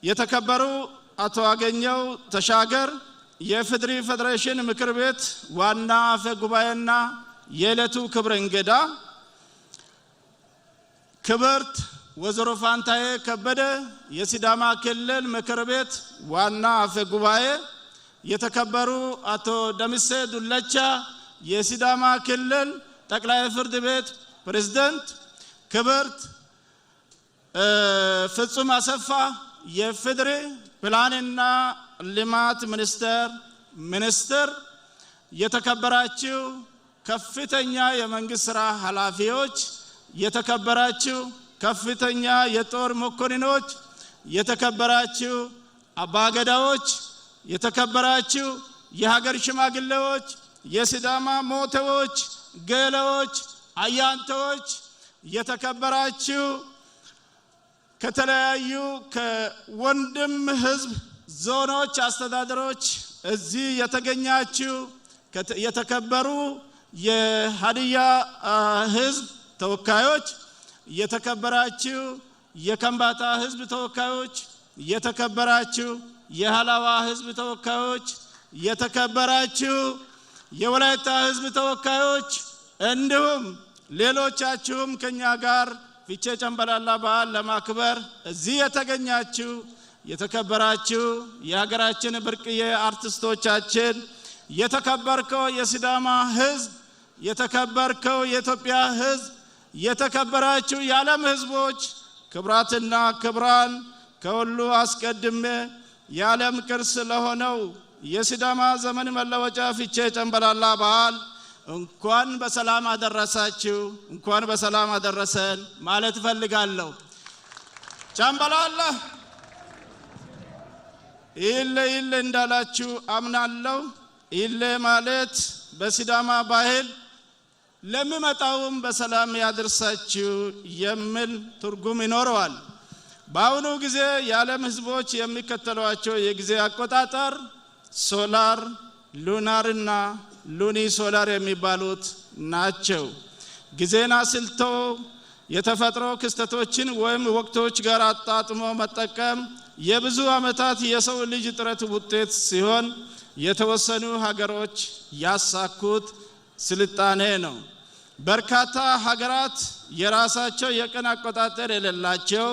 የተከበሩ አቶ አገኘው ተሻገር የፌዴሪ ፌዴሬሽን ምክር ቤት ዋና አፈ ጉባኤና የዕለቱ ክብር እንግዳ፣ ክብርት ወይዘሮ ፋንታዬ ከበደ የሲዳማ ክልል ምክር ቤት ዋና አፈ ጉባኤ፣ የተከበሩ አቶ ደምሴ ዱለቻ የሲዳማ ክልል ጠቅላይ ፍርድ ቤት ፕሬዝዳንት፣ ክብርት ፍጹም አሰፋ የፌዴሪ ፕላንና ልማት ሚኒስትር፣ የተከበራችሁ ከፍተኛ የመንግስት ሥራ ኃላፊዎች፣ የተከበራችሁ ከፍተኛ የጦር መኮንኖች፣ የተከበራችሁ አባገዳዎች፣ የተከበራችሁ የሀገር ሽማግሌዎች፣ የሲዳማ ሞተዎች፣ ገለዎች፣ አያንቶች፣ የተከበራችሁ ከተለያዩ ከወንድም ህዝብ ዞኖች አስተዳደሮች እዚህ የተገኛችሁ የተከበሩ የሀዲያ ህዝብ ተወካዮች፣ የተከበራችሁ የከምባታ ህዝብ ተወካዮች፣ የተከበራችሁ የሃላዋ ህዝብ ተወካዮች፣ የተከበራችሁ የወላይታ ህዝብ ተወካዮች፣ እንዲሁም ሌሎቻችሁም ከኛ ጋር ፊቼ ጨምበላላ በዓል ለማክበር እዚህ የተገኛችሁ የተከበራችሁ የሀገራችን ብርቅዬ አርቲስቶቻችን፣ የተከበርከው የሲዳማ ህዝብ፣ የተከበርከው የኢትዮጵያ ህዝብ፣ የተከበራችሁ የዓለም ህዝቦች፣ ክብራትና ክብራን፣ ከሁሉ አስቀድሜ የዓለም ቅርስ ለሆነው የሲዳማ ዘመን መለወጫ ፊቼ ጨምበላላ በዓል እንኳን በሰላም አደረሳችሁ፣ እንኳን በሰላም አደረሰን ማለት ፈልጋለሁ። ጨምበላላ ኢሌ እንዳላችሁ አምናለሁ። ኢሌ ማለት በሲዳማ ባህል ለሚመጣውም በሰላም ያደርሳችሁ የሚል ትርጉም ይኖረዋል። በአሁኑ ጊዜ የዓለም ህዝቦች የሚከተሏቸው የጊዜ አቆጣጠር ሶላር፣ ሉናርና ሉኒ ሶላር የሚባሉት ናቸው። ጊዜና ስልቶ የተፈጥሮ ክስተቶችን ወይም ወቅቶች ጋር አጣጥሞ መጠቀም የብዙ ዓመታት የሰው ልጅ ጥረት ውጤት ሲሆን የተወሰኑ ሀገሮች ያሳኩት ስልጣኔ ነው። በርካታ ሀገራት የራሳቸው የቀን አቆጣጠር የሌላቸው፣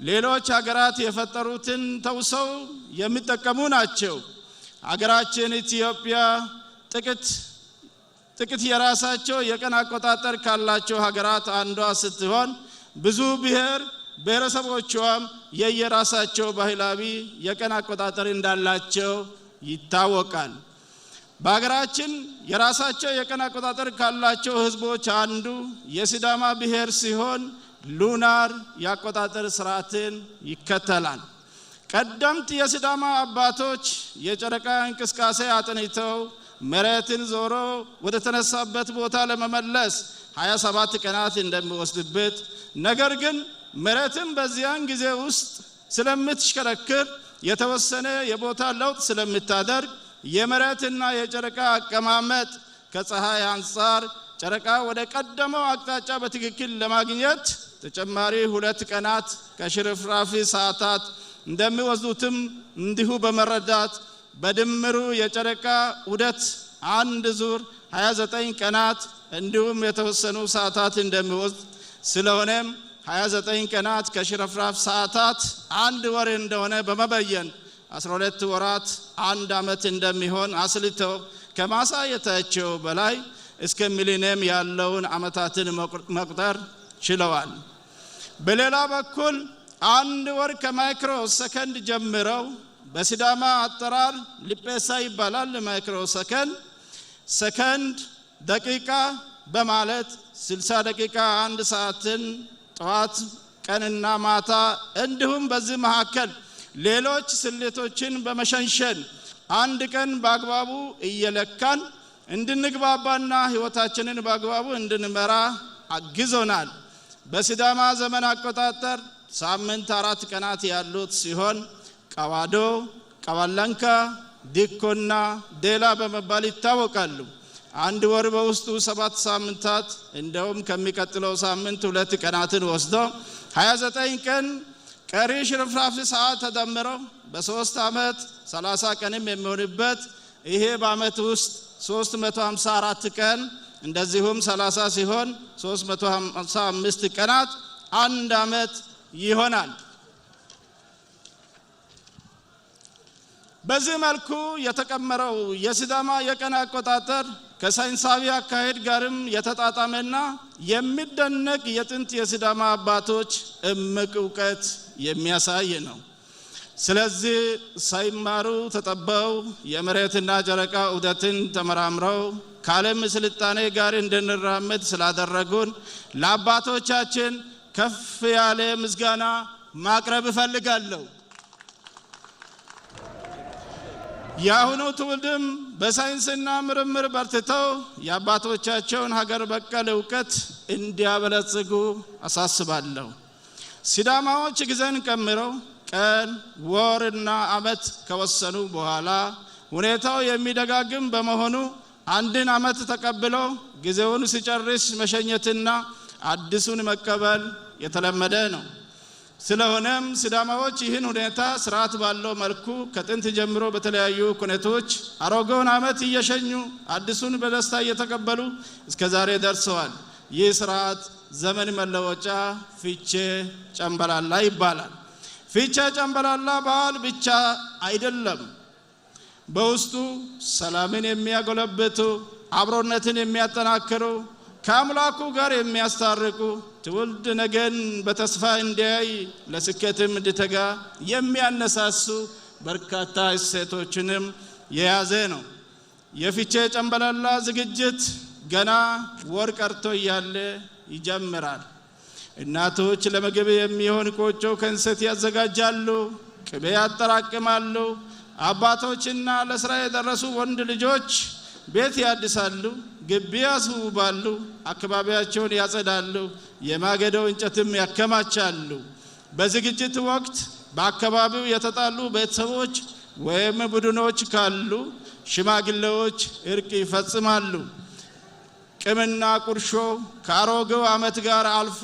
ሌሎች ሀገራት የፈጠሩትን ተውሰው የሚጠቀሙ ናቸው። ሀገራችን ኢትዮጵያ ጥቂት የራሳቸው የቀን አቆጣጠር ካላቸው ሀገራት አንዷ ስትሆን ብዙ ብሔረሰቦቿም የየራሳቸው ባህላዊ የቀን አቆጣጠር እንዳላቸው ይታወቃል። በሀገራችን የራሳቸው የቀን አቆጣጠር ካላቸው ህዝቦች አንዱ የሲዳማ ብሔር ሲሆን ሉናር የአቆጣጠር ስርዓትን ይከተላል። ቀደምት የሲዳማ አባቶች የጨረቃ እንቅስቃሴ አጥንተው መሬትን ዞሮ ወደ ተነሳበት ቦታ ለመመለስ 27 ቀናት እንደሚወስድበት፣ ነገር ግን መሬትን በዚያን ጊዜ ውስጥ ስለምትሽከረክር የተወሰነ የቦታ ለውጥ ስለምታደርግ የመሬትና የጨረቃ አቀማመጥ ከፀሐይ አንፃር ጨረቃ ወደ ቀደመው አቅጣጫ በትክክል ለማግኘት ተጨማሪ 2 ቀናት ከሽርፍራፊ ሰዓታት እንደሚወስዱትም እንዲሁ በመረዳት በድምሩ የጨረቃ ዑደት አንድ ዙር 29 ቀናት እንዲሁም የተወሰኑ ሰዓታት እንደሚወስድ ስለሆነም 29 ቀናት ከሽርፍራፍ ሰዓታት አንድ ወር እንደሆነ በመበየን 12 ወራት አንድ ዓመት እንደሚሆን አስልተው ከማሳየታቸው በላይ እስከ ሚሊኒየም ያለውን ዓመታትን መቁጠር ችለዋል። በሌላ በኩል አንድ ወር ከማይክሮ ሰከንድ ጀምረው በሲዳማ አጠራር ሊፔሳ ይባላል። ማይክሮ ሰከንድ ደቂቃ በማለት 60 ደቂቃ አንድ ሰዓትን ጠዋት ቀንና ማታ እንዲሁም በዚህ መካከል ሌሎች ስሌቶችን በመሸንሸን አንድ ቀን በአግባቡ እየለካን እንድንግባባና ህይወታችንን በአግባቡ እንድንመራ አግዞናል። በሲዳማ ዘመን አቆጣጠር ሳምንት 4 ቀናት ያሉት ሲሆን ቀዋዶ፣ ቀዋላንካ፣ ዲኮና ዴላ በመባል ይታወቃሉ። አንድ ወር በውስጡ 7 ሳምንታት እንደውም ከሚቀጥለው ሳምንት 2 ቀናትን ወስዶ 29 ቀን ቀሪ ሽርፍራፊ ሰዓት ተደምረው በ3 ዓመት 30 ቀንም የሚሆንበት ይሄ በአመት ውስጥ 354 ቀን እንደዚሁም 30 ሲሆን 355 ቀናት አንድ አመት ይሆናል። በዚህ መልኩ የተቀመረው የሲዳማ የቀን አቆጣጠር ከሳይንሳዊ አካሄድ ጋርም የተጣጣመና የሚደነቅ የጥንት የሲዳማ አባቶች እምቅ ዕውቀት የሚያሳይ ነው። ስለዚህ ሳይማሩ ተጠበው የመሬትና ጨረቃ ዑደትን ተመራምረው ከዓለም ስልጣኔ ጋር እንድንራመድ ስላደረጉን ለአባቶቻችን ከፍ ያለ ምስጋና ማቅረብ እፈልጋለሁ። የአሁኑ ትውልድም በሳይንስና ምርምር በርትተው የአባቶቻቸውን ሀገር በቀል ዕውቀት እንዲያበለጽጉ አሳስባለሁ። ሲዳማዎች ጊዜን ቀምረው ቀን፣ ወርና ዓመት ከወሰኑ በኋላ ሁኔታው የሚደጋግም በመሆኑ አንድን ዓመት ተቀብለው ጊዜውን ሲጨርስ መሸኘትና አዲሱን መቀበል የተለመደ ነው። ስለሆነም ሲዳማዎች ይህን ሁኔታ ስርዓት ባለው መልኩ ከጥንት ጀምሮ በተለያዩ ኩነቶች አሮጌውን ዓመት እየሸኙ አዲሱን በደስታ እየተቀበሉ እስከ ዛሬ ደርሰዋል። ይህ ስርዓት ዘመን መለወጫ ፊቼ ጨምበላላ ይባላል። ፊቼ ጨምበላላ በዓል ብቻ አይደለም። በውስጡ ሰላምን የሚያጎለብቱ፣ አብሮነትን የሚያጠናክሩ፣ ከአምላኩ ጋር የሚያስታርቁ፣ ትውልድ ነገን በተስፋ እንዲያይ ለስኬትም እንዲተጋ የሚያነሳሱ በርካታ እሴቶችንም የያዘ ነው። የፊቼ ጨምበላላ ዝግጅት ገና ወር ቀርቶ እያለ ይጀምራል። እናቶች ለምግብ የሚሆን ቆጮ ከእንሰት ያዘጋጃሉ፣ ቅቤ ያጠራቅማሉ። አባቶችና ለስራ የደረሱ ወንድ ልጆች ቤት ያድሳሉ፣ ግቢ ያስውባሉ፣ አካባቢያቸውን ያጸዳሉ፣ የማገዶ እንጨትም ያከማቻሉ። በዝግጅት ወቅት በአካባቢው የተጣሉ ቤተሰቦች ወይም ቡድኖች ካሉ ሽማግሌዎች እርቅ ይፈጽማሉ። ቂምና ቁርሾ ከአሮጌው ዓመት ጋር አልፎ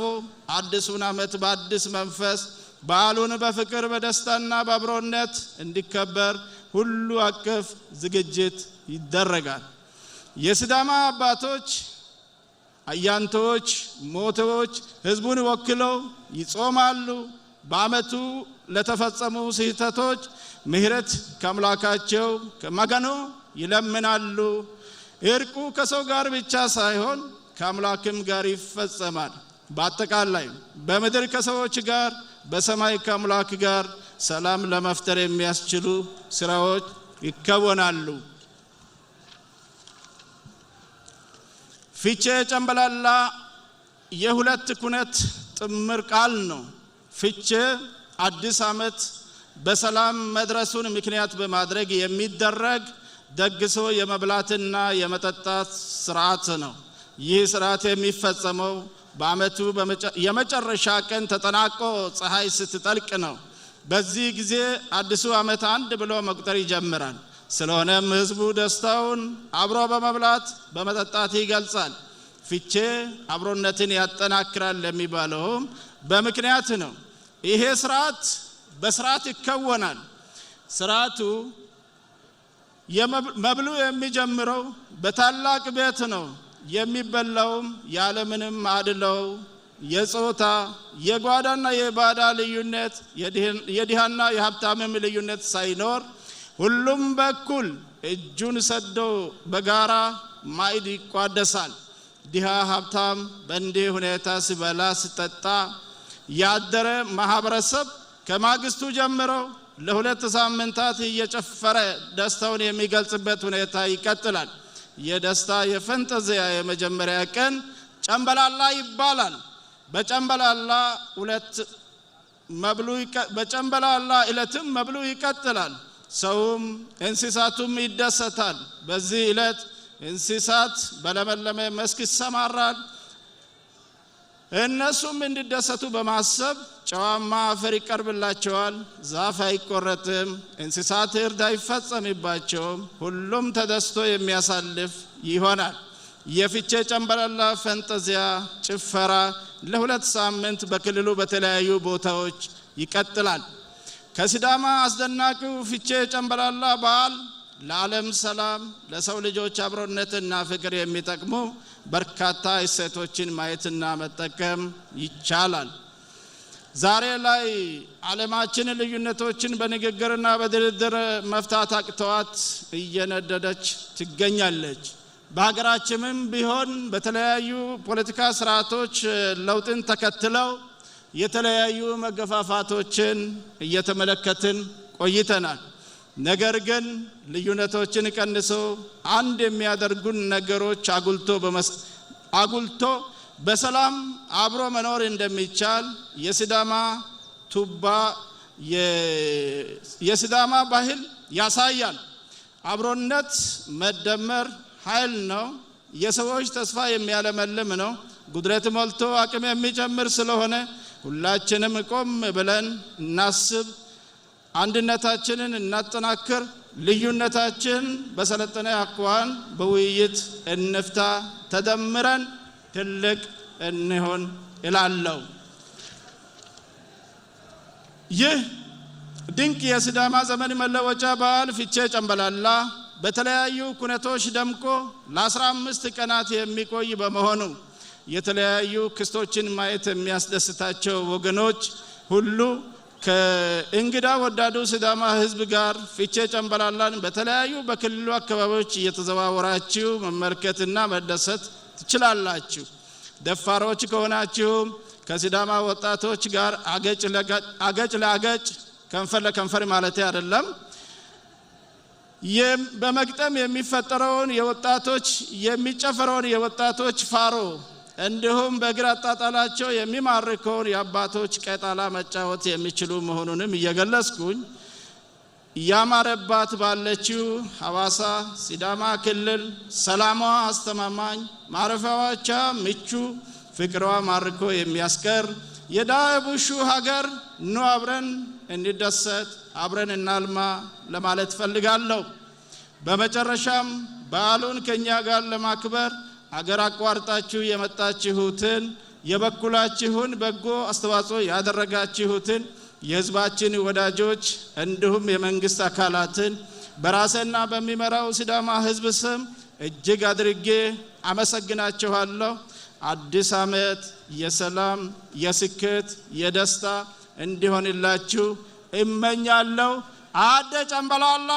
አዲሱን ዓመት በአዲስ መንፈስ በዓሉን በፍቅር በደስታና በአብሮነት እንዲከበር ሁሉ አቀፍ ዝግጅት ይደረጋል። የሲዳማ አባቶች፣ አያንቶች፣ ሞቶዎች ህዝቡን ወክለው ይጾማሉ። በዓመቱ ለተፈጸሙ ስህተቶች ምህረት ከአምላካቸው ከመገኖ ይለምናሉ። እርቁ ከሰው ጋር ብቻ ሳይሆን ከአምላክም ጋር ይፈጸማል። በአጠቃላይ በምድር ከሰዎች ጋር በሰማይ ከአምላክ ጋር ሰላም ለመፍጠር የሚያስችሉ ስራዎች ይከወናሉ። ፊቼ ጨምበላላ የሁለት ኩነት ጥምር ቃል ነው። ፊቼ አዲስ ዓመት በሰላም መድረሱን ምክንያት በማድረግ የሚደረግ ደግሶ የመብላትና የመጠጣት ስርዓት ነው። ይህ ስርዓት የሚፈጸመው በዓመቱ የመጨረሻ ቀን ተጠናቆ ፀሐይ ስትጠልቅ ነው። በዚህ ጊዜ አዲሱ ዓመት አንድ ብሎ መቁጠር ይጀምራል። ስለሆነም ህዝቡ ደስታውን አብሮ በመብላት በመጠጣት ይገልጻል። ፊቼ አብሮነትን ያጠናክራል የሚባለውም በምክንያት ነው። ይሄ ስርዓት በስርዓት ይከወናል። ስርዓቱ መብሉ የሚጀምረው በታላቅ ቤት ነው። የሚበላውም ያለምንም አድለው የጾታ የጓዳና የባዳ ልዩነት የድሃና የሀብታምም ልዩነት ሳይኖር ሁሉም በኩል እጁን ሰዶ በጋራ ማዕድ ይቋደሳል። ድሃ ሀብታም በእንዲህ ሁኔታ ሲበላ ሲጠጣ ያደረ ማህበረሰብ ከማግስቱ ጀምሮ ለሁለት ሳምንታት እየጨፈረ ደስታውን የሚገልጽበት ሁኔታ ይቀጥላል። የደስታ የፈንጠዚያ የመጀመሪያ ቀን ጨምበላላ ይባላል። በጨምበላላ ዕለትም መብሉ ይቀጥላል። ሰውም እንስሳቱም ይደሰታል። በዚህ ዕለት እንስሳት በለመለመ መስክ ይሰማራል። እነሱም እንዲደሰቱ በማሰብ ጨዋማ አፈር ይቀርብላቸዋል። ዛፍ አይቆረጥም፣ እንስሳት እርድ አይፈጸምባቸውም። ሁሉም ተደስቶ የሚያሳልፍ ይሆናል። የፊቼ ጨምበላላ ፈንጠዚያ ጭፈራ ለሁለት ሳምንት በክልሉ በተለያዩ ቦታዎች ይቀጥላል። ከሲዳማ አስደናቂው ፊቼ ጨምበላላ በዓል ለዓለም ሰላም፣ ለሰው ልጆች አብሮነትና ፍቅር የሚጠቅሙ በርካታ እሴቶችን ማየትና መጠቀም ይቻላል። ዛሬ ላይ ዓለማችን ልዩነቶችን በንግግርና በድርድር መፍታት አቅቷት እየነደደች ትገኛለች። በሀገራችንም ቢሆን በተለያዩ ፖለቲካ ስርዓቶች ለውጥን ተከትለው የተለያዩ መገፋፋቶችን እየተመለከትን ቆይተናል። ነገር ግን ልዩነቶችን ቀንሶ አንድ የሚያደርጉን ነገሮች አጉልቶ በሰላም አብሮ መኖር እንደሚቻል የሲዳማ ባህል ያሳያል። አብሮነት መደመር ኃይል ነው። የሰዎች ተስፋ የሚያለመልም ነው። ጉድለት ሞልቶ አቅም የሚጨምር ስለሆነ ሁላችንም ቆም ብለን እናስብ፣ አንድነታችንን እናጠናክር፣ ልዩነታችን በሰለጠነ አኳኋን በውይይት እንፍታ፣ ተደምረን ትልቅ እንሆን እላለሁ። ይህ ድንቅ የሲዳማ ዘመን መለወጫ በዓል ፊቼ ጨምበላላ በተለያዩ ኩነቶች ደምቆ ለ15 ቀናት የሚቆይ በመሆኑ የተለያዩ ክስቶችን ማየት የሚያስደስታቸው ወገኖች ሁሉ ከእንግዳ ወዳዱ ሲዳማ ሕዝብ ጋር ፊቼ ጨምበላላን በተለያዩ በክልሉ አካባቢዎች እየተዘዋወራችሁ መመልከትና መደሰት ትችላላችሁ። ደፋሮች ከሆናችሁ ከሲዳማ ወጣቶች ጋር አገጭ ለአገጭ ከንፈር ለከንፈር ማለት አይደለም በመግጠም የሚፈጠረውን የሚጨፈረውን የወጣቶች ፋሮ እንዲሁም በእግር አጣጣላቸው የሚማርከውን የአባቶች ቀጣላ መጫወት የሚችሉ መሆኑንም እየገለጽኩኝ ያማረባት ባለችው ሐዋሳ ሲዳማ ክልል ሰላሟ አስተማማኝ፣ ማረፊያዎቿ ምቹ፣ ፍቅሯ ማርኮ የሚያስቀር የዳቡሹ ሀገር ኑ አብረን እንደሰት፣ አብረን እናልማ ለማለት ፈልጋለሁ። በመጨረሻም በዓሉን ከኛ ጋር ለማክበር አገር አቋርጣችሁ የመጣችሁትን የበኩላችሁን በጎ አስተዋጽኦ ያደረጋችሁትን የሕዝባችን ወዳጆች እንዲሁም የመንግስት አካላትን በራሴና በሚመራው ሲዳማ ሕዝብ ስም እጅግ አድርጌ አመሰግናችኋለሁ። አዲስ ዓመት የሰላም፣ የስኬት፣ የደስታ እንዲሆንላችሁ እመኛለሁ። አደ ጨምበላላ